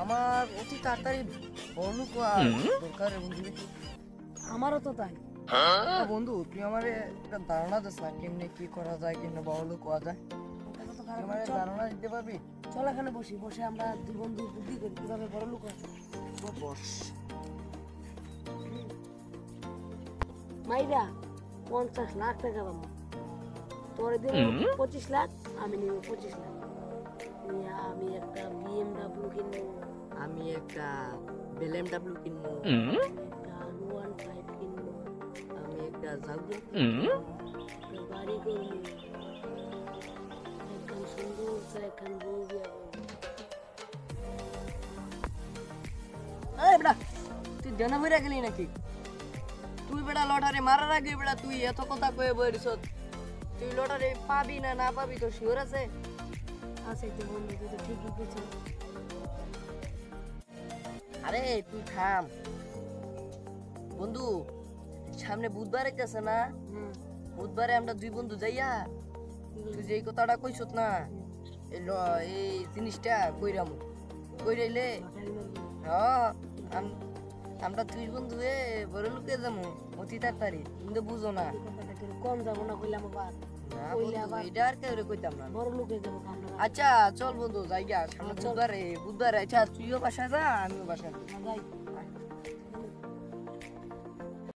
আমার অতি তাড়াতাড়ি বড়লোক হওয়ার দরকার রে বন্ধু। আমারও তো তাই। বন্ধু তুই আমারে একটা ধারণা দিস না কেমনে কি করা যায়, কেমনে বড়লোক হওয়া যায়, ওটা তো তুই খারাপ আমারে না। চল, ধারণা দিতে পারবি? চল এখানে বসি, বসে আমরা দুই বন্ধু বুদ্ধি করি কিভাবে বড় লোক হয়। বস। মাইরা 50 লাখ টাকা পাবো, তোর দিব 25 লাখ, আমি নিব 25 লাখ। নিয়ে আমি একটা BMW কিনবো, আমি একটা BMW কিনবো, একটা 115 কিনবো, আমি একটা জাগুর একটা বাড়ি করবো, একদম সুন্দর করে একখান বউ বিয়া করবো। এই বেটা তুই দেনা বইরা গেলি নাকি? তুই বেটা লটারি মারার আগে বেটা তুই এত কথা কয়ে বইরিস, তুই লটারি পাবি না না পাবি তো শিওর আছে? আছে তো বন্ধু, তুই তো ঠিকই কিছু। আরে তুই থাম বন্ধু, সামনে বুধবার আইতাছে না? বুধবারে আমরা দুই বন্ধু যাইয়া তুই যে এই কথাটা কইছত না, এই জিনিসটা কইরাম, কইরাইলে হ্যাঁ আমরা দুই বন্ধু বড় লোকে যাবো অতি তাড়াতাড়ি, কিন্তু বুঝো না। কম যাবো না কইলাম আবার, না কইলে বন্ধু, আবার এটা আর কেউ কইতাম না। বড় লোকে যাবো আমরা। আচ্ছা চল বন্ধু যাই গা, সামনে বুধবারে, বুধবারে। আচ্ছা তুইও বাসায় যা, আমিও বাসায় যাই। যাই।